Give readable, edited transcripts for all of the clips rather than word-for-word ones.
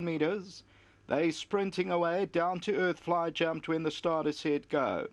meters. They sprinting away, down to earth fly jumped when the starter said go.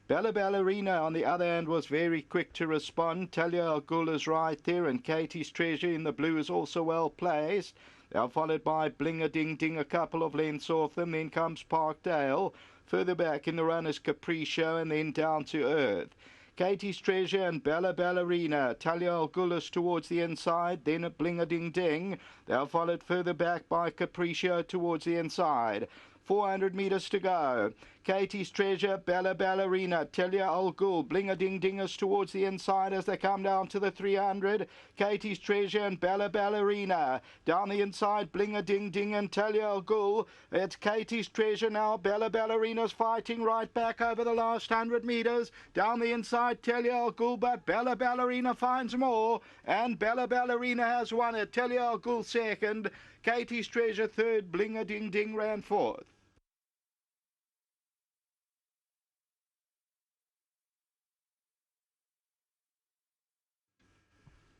Ballerina, on the other hand, was very quick to respond. Talia Al Ghul is right there, and Katie's Treasure in the blue is also well placed. They are followed by Bling-a-Ding-Ding a couple of lengths off them. Then comes Parkdale. Further back in the run is Capriccio, and then down to earth. Katie's Treasure and Ballerina. Talia Al Ghul is towards the inside, then a Bling-a-Ding-Ding. They are followed further back by Capriccio towards the inside. 400 meters to go. Katie's Treasure, Ballerina, Talia Al Ghul, Bling-a-Ding-Ding is towards the inside as they come down to the 300. Katie's Treasure and Ballerina. Down the inside, Bling-a-Ding-Ding and Talia Al Ghul. It's Katie's Treasure now. Ballerina's fighting right back over the last 100 meters. Down the inside, Talia Al Ghul, but Ballerina finds more. And Ballerina has won it. Talia Al Ghul second. Katie's Treasure third. Bling-a-Ding-Ding ran fourth.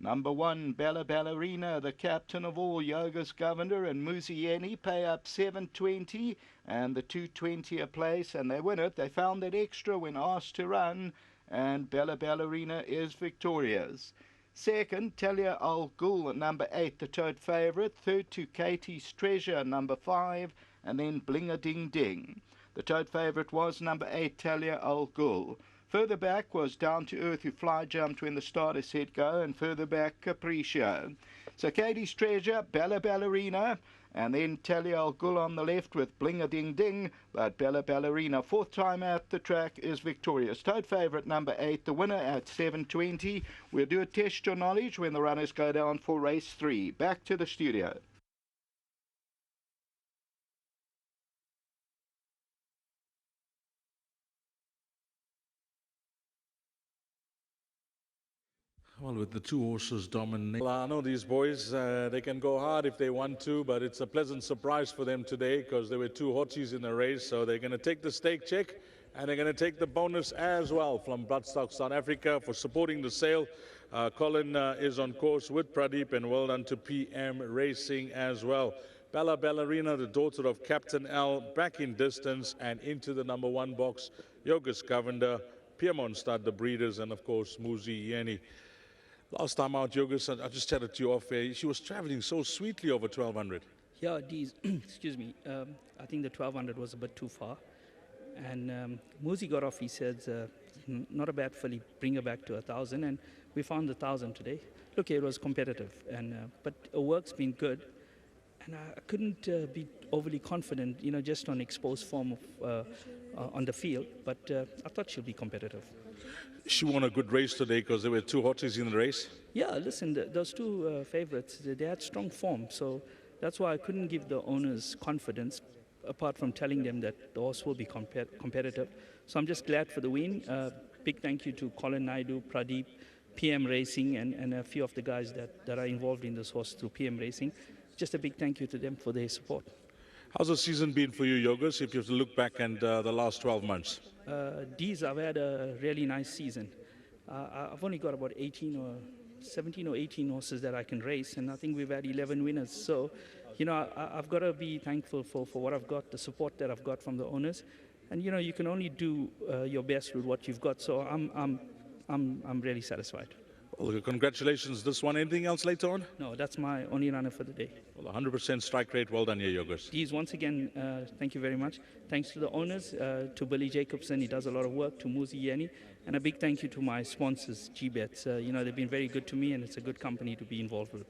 Number 1, Ballerina, the captain of all, Yoga's Governor, and Muzieni pay up 720 and the 220 a place, and they win it. They found that extra when asked to run, and Ballerina is victorious. Second, Talia Al Ghul, number 8, the tote favourite. Third to Katie's Treasure, number 5, and then Bling-a-Ding-Ding. The tote favourite was number 8, Talia Al Ghul. Further back was Down to Earth, who fly jumped when the starter said go, and further back Capriccio. So Katie's Treasure, Ballerina, and then Talia Al Ghul on the left with Bling-a-Ding-Ding, but Ballerina, fourth time at the track, is victorious. Tote favourite number 8, the winner at 720. We'll do a test your knowledge when the runners go down for race 3. Back to the studio. Well, with the two horses dominating, I know these boys, they can go hard if they want to, but it's a pleasant surprise for them today because there were two hotties in the race, so they're going to take the stake check and they're going to take the bonus as well from Bloodstock South Africa for supporting the sale. Colin is on course with Pradeep, and well done to PM Racing as well. Ballerina, the daughter of Captain L, back in distance and into the number 1 box. Yoga's Governor, Piemont Stud, the breeders, and of course Muzi Yeni. Last time out, Yogas, I just chatted to you off air. She was traveling so sweetly over 1200. Yeah, these, excuse me. I think the 1200 was a bit too far. And Muzi got off, he said, not a bad filly, bring her back to 1,000. And we found 1,000 today. Look, it was competitive, and but her work's been good. And I couldn't be overly confident, you know, just on exposed form of, on the field. But I thought she'll be competitive. She won a good race today because there were two hotties in the race. Yeah, listen, those two favorites, they had strong form. So that's why I couldn't give the owners confidence, apart from telling them that the horse will be competitive. So I'm just glad for the win. Big thank you to Colin Naidu, Pradeep, PM Racing, and a few of the guys that are involved in this horse through PM Racing. Just a big thank you to them for their support. How's the season been for you, Yogas, if you have to look back and the last 12 months? I've had a really nice season. I've only got about 17 or 18 horses that I can race, and I think we've had 11 winners. So, you know, I've got to be thankful for what I've got, the support that I've got from the owners. And, you know, you can only do your best with what you've got. So I'm really satisfied. Well, congratulations. This one, anything else later on? No, that's my only runner for the day. Well, 100% strike rate. Well done here, Yogas. Geez, once again, thank you very much. Thanks to the owners, to Billy Jacobson, he does a lot of work, to Muzi Yeni, and a big thank you to my sponsors, G-Bets. You know, they've been very good to me, and it's a good company to be involved with.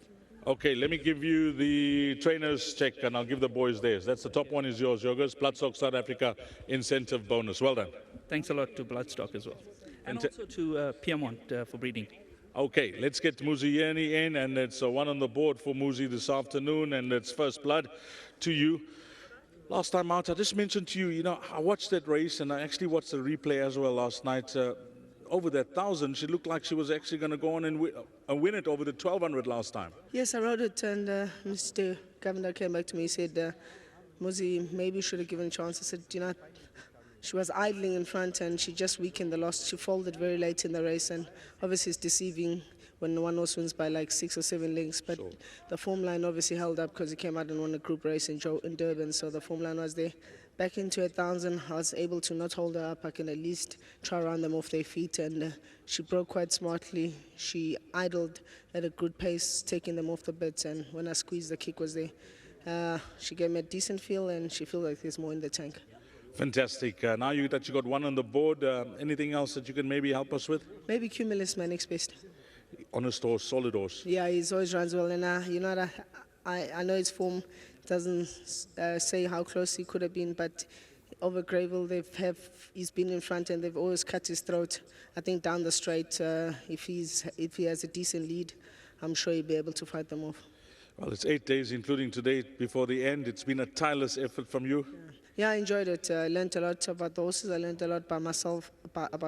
Okay, let me give you the trainers check, and I'll give the boys theirs. That's the top one is yours, Yogas. Bloodstock South Africa incentive bonus. Well done. Thanks a lot to Bloodstock as well. And also to Piemont for breeding. Okay, let's get Muzi Yeni in, and it's one on the board for Muzi this afternoon, and it's first blood to you. Last time out, I just mentioned to you, you know, I watched that race, and I actually watched the replay as well last night. Over that 1,000, she looked like she was actually going to go on and win it over the 1,200 last time. Yes, I rode it, and Mr. Governor came back to me. He said, Muzi, maybe you should have given a chance. I said, you know, she was idling in front and she just weakened the loss. She folded very late in the race, and obviously it's deceiving when one horse wins by like 6 or 7 lengths. But Sure. the form line obviously held up because he came out and won a group race in Durban, so the form line was there. Back into 1,000, I was able to not hold her up. I can at least try around them off their feet, and she broke quite smartly. She idled at a good pace, taking them off the bits, and when I squeezed, the kick was there. She gave me a decent feel, and she feels like there's more in the tank. Fantastic. Now that you got one on the board, anything else that you can maybe help us with? Maybe Cumulus, my next best. Honest horse, solid horse. Yeah, he's always runs well, and you know, I know his form doesn't say how close he could have been, but over Greyville, he's been in front, and they've always cut his throat. I think down the straight, if he has a decent lead, I'm sure he'll be able to fight them off. Well, it's 8 days, including today, before the end. It's been a tireless effort from you. Yeah, I enjoyed it. I learned a lot about the horses. I learned a lot about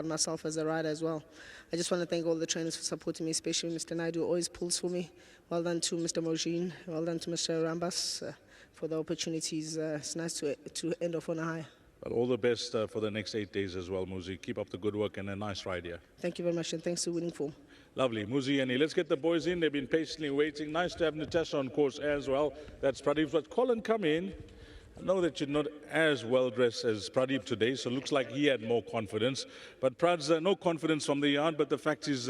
myself as a rider as well. I just want to thank all the trainers for supporting me, especially Mr. Naidu, who always pulls for me. Well done to Mr. Mojin. Well done to Mr. Rambas for the opportunities. It's nice to end off on a high. Well, all the best for the next 8 days as well, Muzi. Keep up the good work and a nice ride here. Thank you very much, and thanks to Winning Form. Lovely. Muzi and let's get the boys in. They've been patiently waiting. Nice to have Natasha on course as well. That's Pradeep. But Colin, come in. I know that you're not as well dressed as Pradeep today, so it looks like he had more confidence. But Prad's no confidence from the yard, but the fact is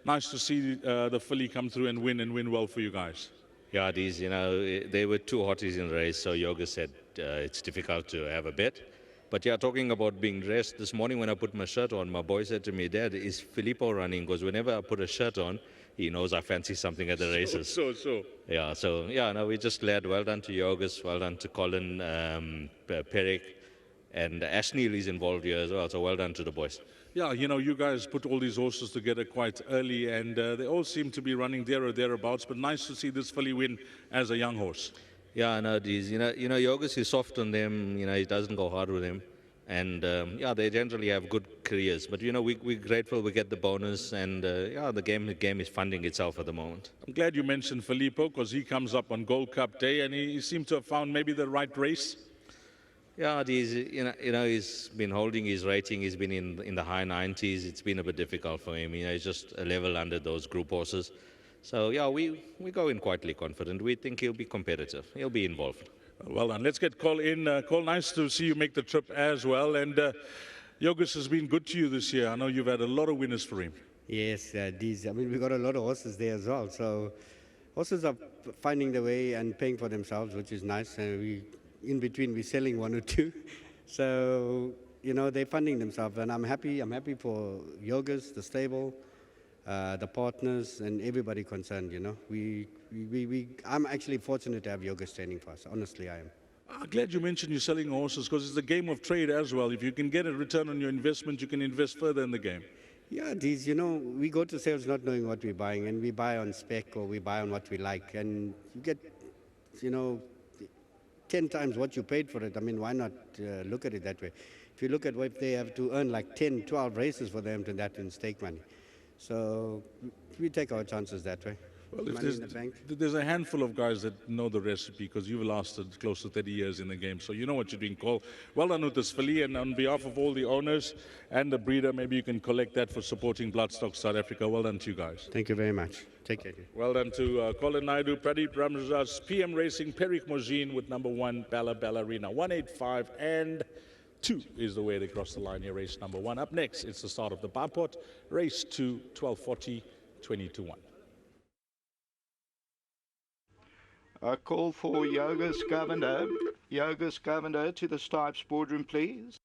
nice to see the filly come through and win well for you guys. Yeah, it is. You know, there were 2 hotties in the race, so Yoga said it's difficult to have a bet. But yeah, talking about being dressed, this morning when I put my shirt on, my boy said to me, "Dad, is Filippo running?" Because whenever I put a shirt on, he knows I fancy something at the races. So. Yeah, no, we're just glad. Well done to Yogas, well done to Colin, Peric, and Ashneil is involved here as well, so well done to the boys. Yeah, you know, you guys put all these horses together quite early, and they all seem to be running there or thereabouts, but nice to see this filly win as a young horse. Yeah, no, it is. You know, Yogas is soft on them, you know, he doesn't go hard with them. And yeah, they generally have good careers. But you know, we're grateful we get the bonus, and yeah, the game is funding itself at the moment. I'm glad you mentioned Filippo because he comes up on Gold Cup Day, and he seemed to have found maybe the right race. Yeah, it is. You know, he's been holding his rating. He's been in the high 90s. It's been a bit difficult for him. You know, he's just a level under those group horses. So yeah, we go in quietly confident. We think he'll be competitive. He'll be involved. Well done. Let's get Cole in. Cole, nice to see you make the trip as well. And Yogas has been good to you this year. I know you've had a lot of winners for him. Yes, I mean, we got a lot of horses there as well. So horses are finding their way and paying for themselves, which is nice. And in between, we're selling 1 or 2. So, you know, they're funding themselves. And I'm happy for Yogas, the stable, the partners, and everybody concerned, you know. I'm actually fortunate to have Yogas training for us. Honestly, I am. I'm glad you mentioned you're selling horses because it's a game of trade as well. If you can get a return on your investment, you can invest further in the game. Yeah, you know, we go to sales not knowing what we're buying, and we buy on spec or we buy on what we like. And you get, you know, 10 times what you paid for it. I mean, why not look at it that way? If you look at what they have to earn, like 10, 12 races for them to that in stake money. So we take our chances that way. Well, if there's a handful of guys that know the recipe because you've lasted close to 30 years in the game, so you know what you're doing, Cole. Well done with this filly, and on behalf of all the owners and the breeder, maybe you can collect that for supporting Bloodstock South Africa. Well done to you guys. Thank you very much. Take care. Well done to Colin Naidu, Pradeep Ramjas, PM Racing, Peric Mojin with number 1, Bellarina. 185 and 2 is the way they cross the line here, race number 1. Up next, it's the start of the Barpot, race 2, 12:40, 20-1. A call for Yogas Governor. Yogas Governor to the Stipes boardroom, please.